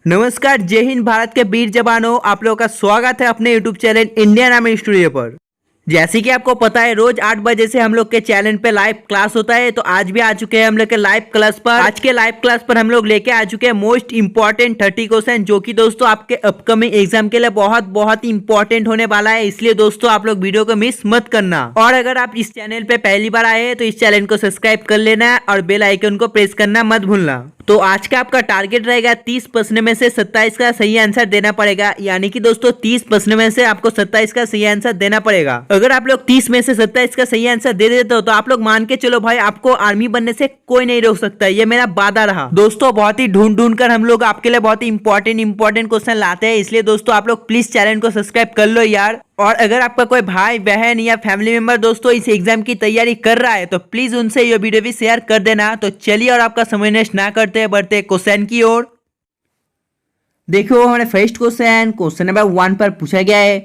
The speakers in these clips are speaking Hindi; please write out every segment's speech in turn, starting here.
नमस्कार, जय हिंद। भारत के वीर जवानों, आप लोगों का स्वागत है अपने YouTube channel Indian army studio पर। जैसे कि आपको पता है, रोज 8 बजे से हम लोग के चैनल पे लाइव क्लास होता है। तो आज भी आ चुके हैं हम लोग के लाइव क्लास पर। आज के लाइव क्लास पर हम लोग लेके आ चुके हैं मोस्ट इंपॉर्टेंट 30 क्वेश्चन, जो कि दोस्तों आपके अपकमिंग एग्जाम के लिए बहुत बहुत इंपॉर्टेंट होने वाला है। इसलिए दोस्तों आप लोग वीडियो को मिस मत करना। और अगर आप इस चैनल पे पहली बार आए हैं तो इस चैनल को सब्सक्राइब कर लेना है और बेल आइकन को प्रेस करना मत भूलना। तो आज का आपका टारगेट रहेगा 30 प्रश्न में से 27 का सही आंसर देना पड़ेगा। यानी कि दोस्तों 30 प्रश्न में से आपको 27 का सही आंसर देना पड़ेगा। अगर आप लोग 30 में से 27 का सही आंसर दे देते हो तो आप लोग मान के चलो भाई, आपको आर्मी बनने से कोई नहीं रोक सकता। ये मेरा वादा रहा। दोस्तों बहुत ही ढूंढ कर हम लोग आपके लिए बहुत ही इंपॉर्टेंट क्वेश्चन लाते हैं। इसलिए दोस्तों आप लोग प्लीज चैनल को सब्सक्राइब कर लो यार। और अगर आपका कोई भाई बहन या फैमिली मेंबर दोस्तों इस एग्जाम की तैयारी कर रहा है तो प्लीज उनसे ये वीडियो भी शेयर कर देना। तो चलिए और आपका समय नष्ट ना करते बढ़ते क्वेश्चन की ओर। देखो हमारे फर्स्ट क्वेश्चन नंबर 1 पर पूछा गया है,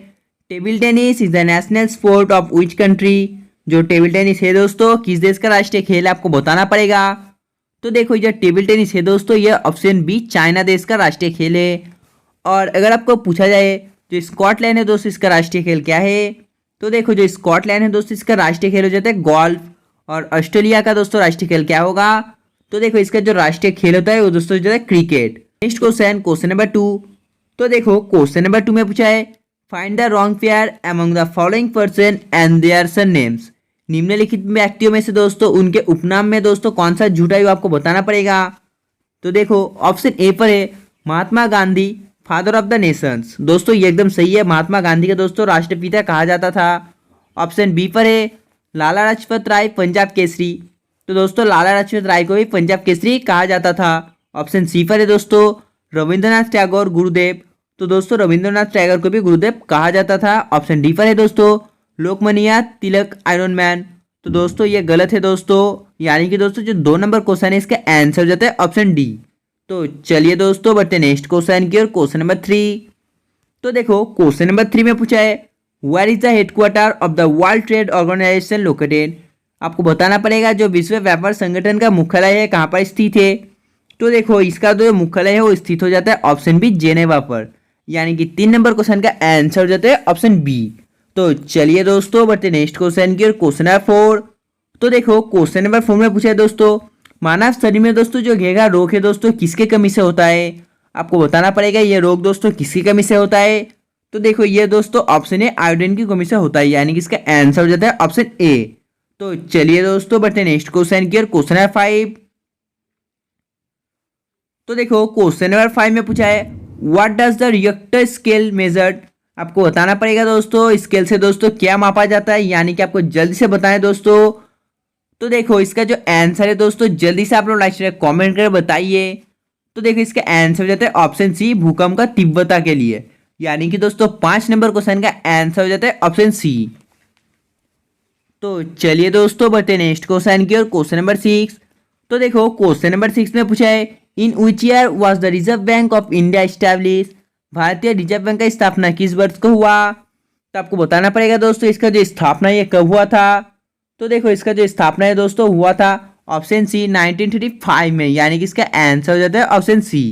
table tennis is the national sport of which country. जो टेबल टेनिस है दोस्तों किस देश का राष्ट्रीय खेल है, आपको बताना पड़ेगा। तो देखो ये टेबल टेनिस है दोस्तों, ये ऑप्शन बी चाइना देश का राष्ट्रीय खेल है। और अगर आपको पूछा जाए जो स्कॉटलैंड है दोस्तों इसका राष्ट्रीय खेल क्या है, तो देखो जो स्कॉटलैंड है दोस्तों इसका राष्ट्रीय खेल हो जाता है गोल्फ। और ऑस्ट्रेलिया का दोस्तों राष्ट्रीय खेल क्या होगा, तो देखो इसका जो राष्ट्रीय खेल होता है वो दोस्तों हो जाता है क्रिकेट। Next question number 2। तो देखो क्वेश्चन नंबर 2 में पूछा है, find the wrong pair among the following person and their surnames. निम्नलिखित व्यक्तियों में से दोस्तों उनके उपनाम में दोस्तों कौन सा झूठा है वो आपको बताना पड़ेगा। तो देखो ऑप्शन ए पर है Mahatma Gandhi, father of the nations. दोस्तों ये एकदम सही है, महात्मा गांधी का दोस्तों राष्ट्रपिता कहा जाता था। ऑप्शन बी पर है लाला लाजपत राय, पंजाब केसरी। तो दोस्तों लाला लाजपत राय को भी पंजाब केसरी कहा जाता था। ऑप्शन सी पर है दोस्तों रविंद्रनाथ टैगोर, गुरुदेव। तो दोस्तों रविंद्रनाथ टैगोर को भी गुरुदेव कहा जाता था। ऑप्शन डी पर है दोस्तों लोकमान्य तिलक, आयरन मैन। तो दोस्तों ये गलत है दोस्तों, यानी कि दोस्तों जो 2 नंबर क्वेश्चन है इसका आंसर हो जाता है ऑप्शन डी। तो चलिए दोस्तों बढ़ते नेक्स्ट क्वेश्चन की और क्वेश्चन नंबर 3। तो देखो क्वेश्चन नंबर 3 में पूछा है, where is the headquarter of the World Trade Organization located. आपको बताना पड़ेगा जो विश्व व्यापार संगठन का मुख्यालय है कहाँ पर स्थित है। तो देखो इसका जो मुख्यालय है वो स्थित हो जाता है ऑप्शन बी जेनेवा पर। यानी कि 3 नंबर क्वेश्चन का आंसर हो जाता है ऑप्शन बी। तो चलिए दोस्तों बढ़ते नेक्स्ट क्वेश्चन की और क्वेश्चन नंबर 4। तो देखो क्वेश्चन नंबर 4 में पूछा है दोस्तों, मानव शरीर में दोस्तों जो घेघा रोग है दोस्तों किसके कमी से होता है। आपको बताना पड़ेगा ये रोग दोस्तों किसकी कमी से होता है। तो देखो ये दोस्तों ऑप्शन है आयोडीन की कमी से होता है। यानी कि इसका आंसर हो जाता है ऑप्शन ए। तो चलिए दोस्तों बढ़ते नेक्स्ट क्वेश्चन की और क्वेश्चन नंबर 5। तो देखो क्वेश्चन नंबर 5 में पूछा है, what does the Richter scale measured. आपको बताना पड़ेगा दोस्तों स्केल से दोस्तों क्या मापा जाता है। यानी कि आपको जल्दी से बताएं दोस्तों। तो देखो इसका जो आंसर है दोस्तों जल्दी से आप लोग लाइक कमेंट कर बताइए। तो देखो इसका आंसर हो जाता है ऑप्शन सी भूकंप का तीव्रता के लिए। यानी कि दोस्तों 5 नंबर क्वेश्चन का आंसर हो जाता है ऑप्शन सी। तो चलिए दोस्तों बढ़ते नेक्स्ट क्वेश्चन की और क्वेश्चन नंबर 6। तो देखो क्वेश्चन नंबर 6 में पूछा है, in which year was the Reserve Bank of India establish. भारतीय रिजर्व बैंक का स्थापना किस वर्ष को हुआ। तो आपको बताना पड़ेगा दोस्तों इसका जो स्थापना ये कब हुआ था। तो देखो इसका जो स्थापना है दोस्तों हुआ था ऑप्शन सी 1935 में। यानी कि इसका आंसर हो जाता है option C.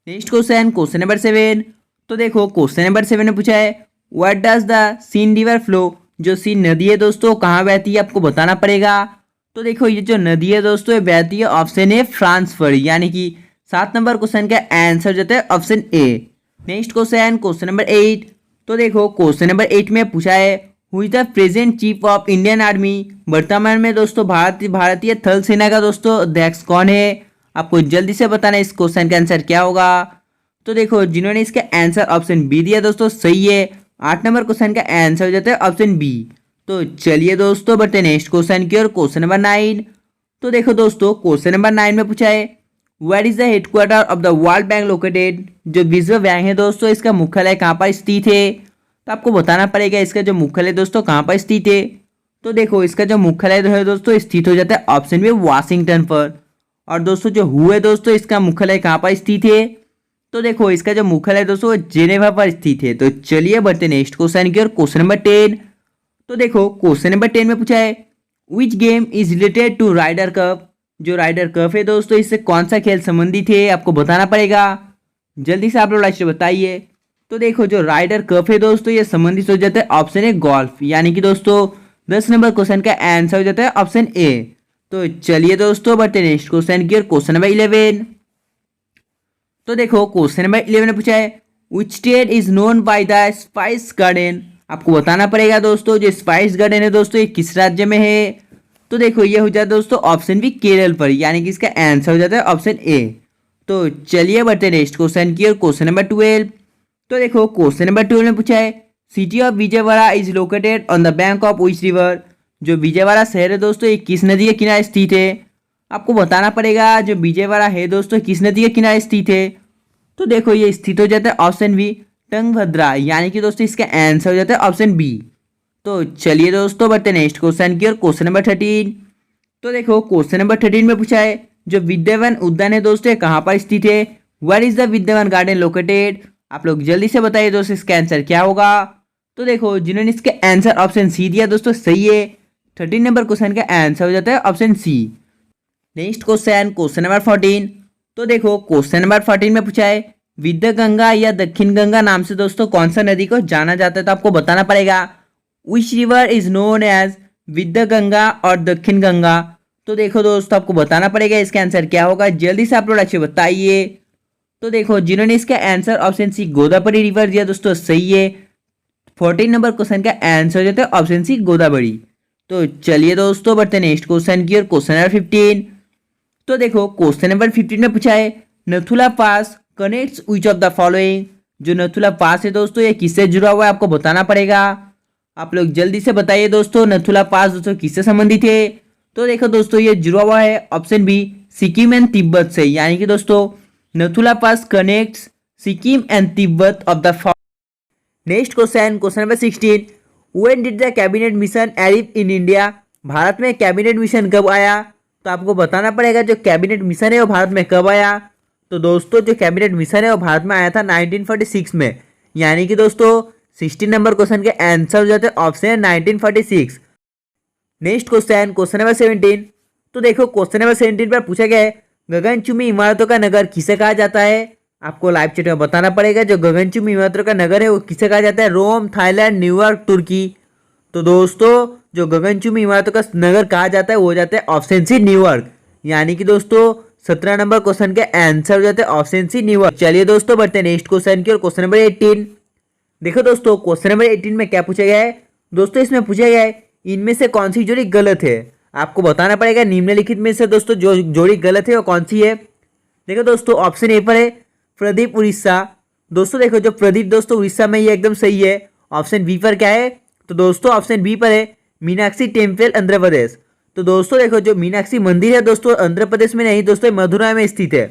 Next question number 7। तो देखो क्वेश्चन नंबर 7 में पूछा है, what does the Seine river flow. जो सीन नदी है दोस्तों कहाँ बहती है आपको बताना पड़ेगा। तो देखो ये जो नदी है दोस्तों ये बहती है ऑप्शन ए फ्रांस पर। यानी कि 7 नंबर क्वेश्चन का आंसर हो जाता है option A. Next question number 8। तो देखो क्वेश्चन नंबर 8 में पूछा है, who is the present chief of Indian army. वर्तमान में दोस्तों भारतीय थल सेना का दोस्तों अध्यक्ष कौन है। आपको जल्दी से बताना इस क्वेश्चन का आंसर क्या होगा। तो देखो जिन्होंने इसका आंसर ऑप्शन बी दिया दोस्तों सही है। 8 नंबर क्वेश्चन का आंसर हो जाता है ऑप्शन बी। तो चलिए दोस्तों बढ़ते नेक्स्ट क्वेश्चन की और क्वेश्चन नंबर 9। तो देखो दोस्तों क्वेश्चन नंबर 9 में पूछा है, where is the headquarter of the World Bank located. जो विश्व बैंक है दोस्तों इसका मुख्यालय कहाँ पर स्थित है। तो आपको बताना पड़ेगा इसका जो मुख्यालय दोस्तों कहाँ पर स्थित है। तो देखो इसका जो मुख्यालय है दोस्तों स्थित हो जाता है ऑप्शन बी वाशिंगटन पर। और दोस्तों जो हुए दोस्तों इसका मुख्यालय कहाँ पर स्थित है। तो देखो इसका जो मुख्यालय दोस्तों जेनेवा पर स्थित है। तो चलिए बढ़ते नेक्स्ट क्वेश्चन की और क्वेश्चन नंबर 10। तो देखो क्वेश्चन नंबर 10 में पूछा है, which game is related to Ryder Cup. जो राइडर कप है दोस्तों इससे कौन सा खेल संबंधित है आपको बताना पड़ेगा। जल्दी से आप लोग लाइक से बताइए। तो देखो जो राइडर कप है दोस्तों ये संबंधित हो जाता है ऑप्शन ए गोल्फ, यानी कि दोस्तों 10 नंबर क्वेश्चन का आंसर हो जाता है ऑप्शन ए। तो चलिए दोस्तों बढ़ते नेक्स्ट क्वेश्चन की ओर। Question number 11। तो देखो क्वेश्चन नंबर 11 ने पूछा है which state is known by the spice garden. आपको बताना पड़ेगा दोस्तों जो स्पाइस गार्डन है दोस्तों ये किस राज्य में है। तो देखो ये हो जाता है दोस्तों ऑप्शन बी केरल पर, यानी कि इसका आंसर हो जाता है ऑप्शन ए। तो चलिए बढ़ते नेक्स्ट क्वेश्चन की ओर। Question number 12। तो देखो क्वेश्चन नंबर 12 में पूछा है city of Vijayawada is located on the bank of which river. जो विजयवाड़ा शहर है दोस्तों ये किस नदी के किनारे स्थित है। आपको बताना पड़ेगा जो विजयवाड़ा है दोस्तों किस नदी के किनारे स्थित है। तो देखो ये स्थित हो जाता है ऑप्शन बी टंगभद्रा, यानी कि दोस्तों इसका आंसर हो जाता है ऑप्शन बी। तो चलिए दोस्तों बढ़ते नेक्स्ट क्वेश्चन की ओर। Question number 13। तो देखो क्वेश्चन नंबर 13 में पूछा है जो विद्यावन उद्यान है दोस्तों ये कहाँ पर स्थित है। Where is the Vidyavan garden located. आप लोग जल्दी से बताइए दोस्तों इसका आंसर क्या होगा। तो देखो जिन्होंने इसके आंसर ऑप्शन सी दिया दोस्तों सही है। 13 नंबर क्वेश्चन का आंसर हो जाता है option C. Next question question number 14। तो देखो क्वेश्चन नंबर 14 में पूछा है विद्या गंगा या दक्षिण गंगा नाम से दोस्तों कौन सा नदी को जाना जाता है। तो आपको बताना पड़ेगा which river is known as Vidya Ganga और दक्षिण गंगा। तो देखो दोस्तों आपको बताना पड़ेगा इसका आंसर क्या होगा। जल्दी से आप लोग अच्छे बताइए। तो देखो जिन्होंने इसका answer option C Godavari river दिया दोस्तों सही है। 14 नंबर क्वेश्चन का आंसर हो जाता है ऑप्शन सी गोदावरी। तो चलिए दोस्तों बढ़ते नेक्स्ट क्वेश्चन की ओर। Question number 15। तो देखो क्वेश्चन नंबर 15 में पूछा है Nathula pass connects which of the following. जो नथुला पास है दोस्तों ये किससे जुड़ा हुआ है आपको बताना पड़ेगा। आप लोग जल्दी से बताइए दोस्तों नथुला पास दोस्तों किससे संबंधित है। तो देखो दोस्तों ये जुड़ा हुआ है option B Sikkim and Tibet से, यानी कि दोस्तों Nathula pass connects Sikkim and Tibet of the. Next question question number 16। When did the Cabinet Mission arrive in India. Bharat में कैबिनेट मिशन कब आया। तो आपको बताना पड़ेगा जो कैबिनेट मिशन है वो भारत में कब आया। तो दोस्तों जो कैबिनेट मिशन है वो भारत में आया था 1946 में, यानी कि दोस्तों 16 नंबर क्वेश्चन के आंसर हो जाते हैं option 1946। Next question question number 17। तो देखो क्वेश्चन नंबर 17 पर पूछा गया है गगनचुंबी इमारतों का नगर किसे कहा जाता है। आपको लाइव चैट में बताना पड़ेगा जो गगनचुंबी इमारतों का नगर है वो किसे कहा जाता है। रोम, थाईलैंड, न्यूयॉर्क, तुर्की। तो दोस्तों जो गगनचुंबी इमारतों का नगर कहा जाता है वो हो जाता है ऑप्शन सी न्यूयॉर्क, यानी कि दोस्तों 17 नंबर क्वेश्चन के आंसर हो जाते हैं ऑप्शन सी न्यूयॉर्क। चलिए दोस्तों बढ़ते हैं नेक्स्ट क्वेश्चन की और क्वेश्चन नंबर 18। देखो दोस्तों क्वेश्चन नंबर 18 में क्या पूछा गया है। दोस्तों इसमें पूछा गया है इनमें से कौन सी जोड़ी गलत है। आपको बताना पड़ेगा निम्नलिखित में से दोस्तों जो जोड़ी गलत है वो कौन सी है। देखो दोस्तों ऑप्शन ए पर है प्रदीप उड़ीसा। दोस्तों देखो जो प्रदीप दोस्तों उड़ीसा में ये एकदम सही है। ऑप्शन बी पर क्या है। तो दोस्तों ऑप्शन बी पर है मीनाक्षी टेम्पल आंध्र प्रदेश। तो दोस्तों देखो जो मीनाक्षी मंदिर है दोस्तों आंध्र प्रदेश में नहीं दोस्तों मदुरई में स्थित है।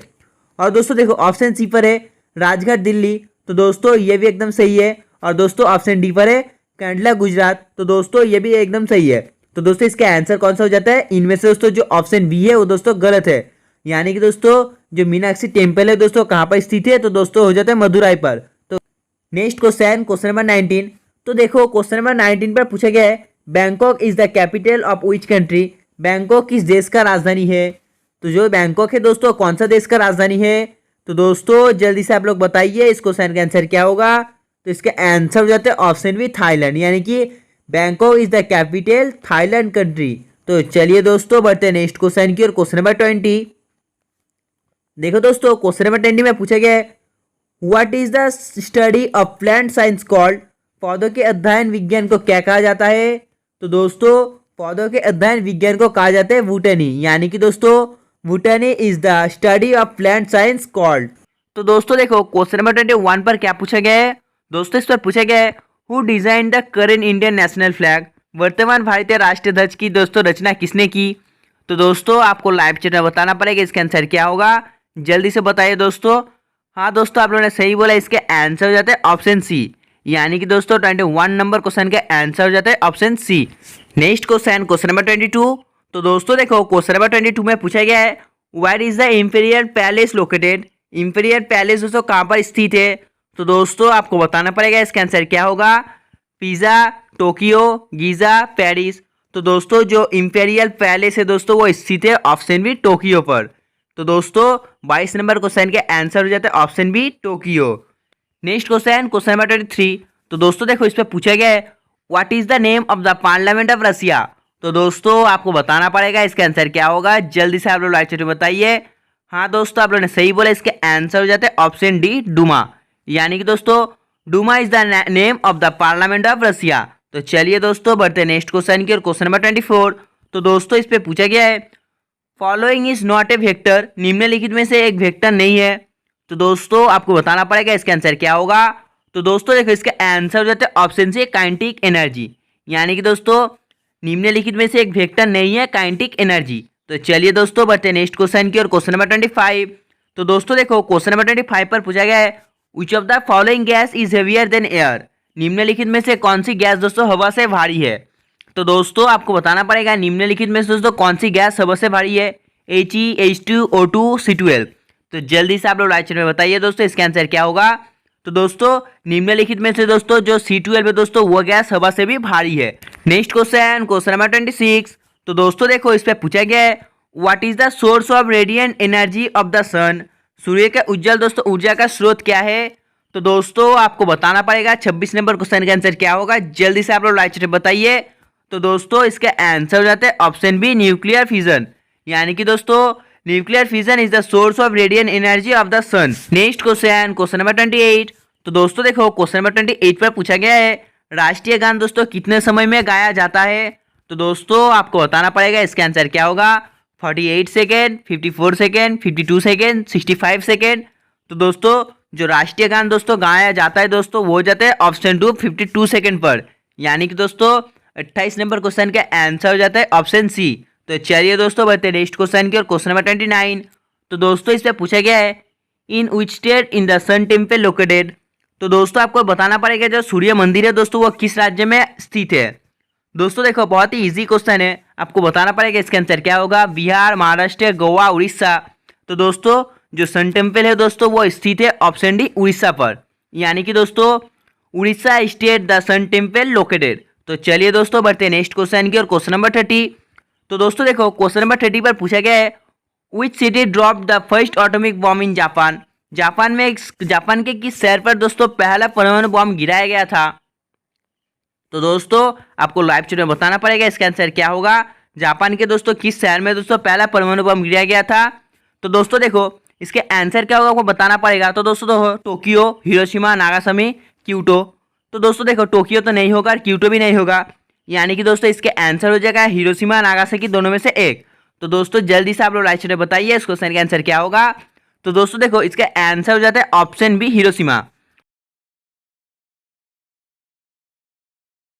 और दोस्तों देखो ऑप्शन सी पर है राजघाट दिल्ली। तो दोस्तों ये भी एकदम सही है। और दोस्तों ऑप्शन डी पर है कंडला गुजरात। तो दोस्तों ये भी एकदम सही है। तो दोस्तों इसका आंसर कौन सा हो जाता है। इनमें से दोस्तों जो ऑप्शन बी है वो दोस्तों गलत है, यानी कि दोस्तों जो मीनाक्षी टेम्पल है दोस्तों कहाँ पर स्थित है। तो दोस्तों हो जाता है मदुरई पर। तो नेक्स्ट क्वेश्चन क्वेश्चन नंबर 19। तो देखो क्वेश्चन नंबर 19 पर पूछा गया है Bangkok is the capital of which country. Bangkok किस देश का राजधानी है। तो जो बैंकॉक है दोस्तों कौन सा देश का राजधानी है। तो दोस्तों जल्दी से आप लोग बताइए इस क्वेश्चन का आंसर क्या होगा। तो इसका आंसर हो जाता है ऑप्शन बी थाईलैंड, यानी कि Bangkok is the capital Thailand country. तो चलिए दोस्तों बढ़ते हैं नेक्स्ट क्वेश्चन की और क्वेश्चन नंबर 20। देखो दोस्तों क्वेश्चन नंबर 20 में पूछा गया है what is the study of plant science called. पौधों के अध्ययन विज्ञान को क्या कहा जाता है। तो दोस्तों पौधों के अध्ययन विज्ञान को कहा जाता है बॉटनी, यानी कि दोस्तों botany is the study of plant science called. तो दोस्तों देखो क्वेश्चन नंबर 21 पर क्या पूछा गया है। दोस्तों इस पर पूछा गया है who design the current Indian national flag. वर्तमान भारतीय राष्ट्रीय ध्वज की दोस्तों रचना किसने की। तो दोस्तों आपको लाइव चैट में बताना पड़ेगा इसका आंसर क्या होगा। जल्दी से बताइए दोस्तों। हाँ दोस्तों आप लोगों ने सही बोला, इसके आंसर हो जाता है ऑप्शन सी, यानी कि दोस्तों 21 नंबर क्वेश्चन का आंसर हो जाता है option C. Next question question number 22। तो दोस्तों देखो क्वेश्चन नंबर 22 में पूछा गया है where is the Imperial Palace located. Imperial Palace दोस्तों कहाँ पर स्थित है। तो दोस्तों आपको बताना पड़ेगा इसका आंसर क्या होगा। Pizza, Tokyo, Giza, Paris. तो दोस्तों जो इंपीरियल पैलेस है दोस्तों वो स्थित है ऑप्शन बी टोक्यो पर। तो दोस्तों 22 नंबर क्वेश्चन के आंसर हो जाता है option B Tokyo. Next question number 23। तो दोस्तों देखो इस पे पूछा गया है what is the name of the parliament of Russia. तो दोस्तों आपको बताना पड़ेगा इसका आंसर क्या होगा, जल्दी से आप लोग लाइक चैट में बताइए। हाँ दोस्तों आप लोगों ने सही बोला, इसके आंसर हो जाते हैं ऑप्शन डी डूमा। यानी कि दोस्तों Duma is the name of the parliament of Russia. तो चलिए दोस्तों बढ़ते हैं नेक्स्ट क्वेश्चन की और क्वेश्चन नंबर 24। तो दोस्तों इस पे पूछा गया है following is not a vector, निम्नलिखित में से एक वेक्टर नहीं है। तो दोस्तों आपको बताना पड़ेगा इसका आंसर क्या होगा। तो दोस्तों देखो इसका आंसर हो जाता है ऑप्शन सी काइनेटिक एनर्जी। यानी कि दोस्तों निम्नलिखित में से एक वेक्टर नहीं है काइनेटिक एनर्जी। तो चलिए दोस्तों बढ़ते हैं नेक्स्ट क्वेश्चन की और क्वेश्चन नंबर 25। तो दोस्तों देखो क्वेश्चन नंबर 25 पर पूछा गया है which of the following gas is heavier than air, निम्नलिखित में से कौन सी गैस दोस्तों हवा से भारी है। तो दोस्तों आपको बताना पड़ेगा निम्नलिखित में से दोस्तों कौन सी गैस हवा से भारी है, He, H2, O2, C12। तो जल्दी से आप लोग राइट में बताइए दोस्तों इसका आंसर क्या होगा। तो दोस्तों निम्नलिखित में से दोस्तों जो C12 है दोस्तों वो गैस हवा से भी भारी है। Next question number 26। तो दोस्तों देखो इस पे पूछा गया है what is the source of radiant energy of the sun, सूर्य का उज्जवल दोस्तों ऊर्जा का स्रोत क्या है। तो दोस्तों आपको बताना पड़ेगा 26 नंबर क्वेश्चन का आंसर क्या होगा, जल्दी से आप लोग राइट में बताइए। तो दोस्तों इसका आंसर हो जाता है ऑप्शन बी न्यूक्लियर फिजन। यानी कि दोस्तों nuclear fission is the source of radiant energy of the sun. Next question number 28। तो दोस्तों देखो क्वेश्चन नंबर 28 पर पूछा गया है राष्ट्रीय गान दोस्तों कितने समय में गाया जाता है। तो दोस्तों आपको बताना पड़ेगा इसका आंसर क्या होगा, 48 सेकेंड, 54 सेकेंड, 52 सेकेंड, 65 सेकेंड। तो दोस्तों जो राष्ट्रीय गान दोस्तों गाया जाता है दोस्तों वो हो जाता है ऑप्शन 2 52 सेकेंड पर। यानी कि दोस्तों 28 नंबर क्वेश्चन का आंसर हो जाता है ऑप्शन सी। तो चलिए दोस्तों बढ़ते हैं नेक्स्ट क्वेश्चन की और क्वेश्चन नंबर 29। तो दोस्तों इस पे पूछा गया है in which state in the sun temple located. तो दोस्तों आपको बताना पड़ेगा जो सूर्य मंदिर है दोस्तों वो किस राज्य में स्थित है। दोस्तों देखो बहुत ही इजी क्वेश्चन है, आपको बताना पड़ेगा इसका आंसर क्या होगा, बिहार, महाराष्ट्र, गोवा, उड़ीसा। तो दोस्तों जो सन टेम्पल है दोस्तों वो स्थित है ऑप्शन डी उड़ीसा पर। यानी कि दोस्तों Orissa state the sun temple located. तो चलिए दोस्तों बढ़ते हैं नेक्स्ट क्वेश्चन की और क्वेश्चन नंबर 30। तो दोस्तों देखो क्वेश्चन नंबर 30 पर पूछा गया है which city drop the first atomic bomb in Japan. Japan के किस शहर पर दोस्तों पहला परमाणु बॉम्ब गिराया गया था। तो दोस्तों आपको लाइव चैट में बताना पड़ेगा इसका आंसर क्या होगा, जापान के दोस्तों किस शहर में दोस्तों पहला परमाणु बम गिराया गया था। तो दोस्तों देखो इसके आंसर क्या होगा आपको बताना पड़ेगा। तो दोस्तों देखो टोक्यो, हिरोशिमा, नागासाकी, क्योटो। तो दोस्तों देखो टोक्यो तो नहीं होगा, क्योटो भी नहीं होगा। यानी कि दोस्तों इसके आंसर हो जाएगा हिरोशिमा, नागासाकी दोनों में से एक। तो दोस्तों जल्दी से आप लोग राइट में बताइए इस क्वेश्चन का आंसर क्या होगा। तो दोस्तों देखो इसका आंसर हो जाता है ऑप्शन बी हिरोशिमा।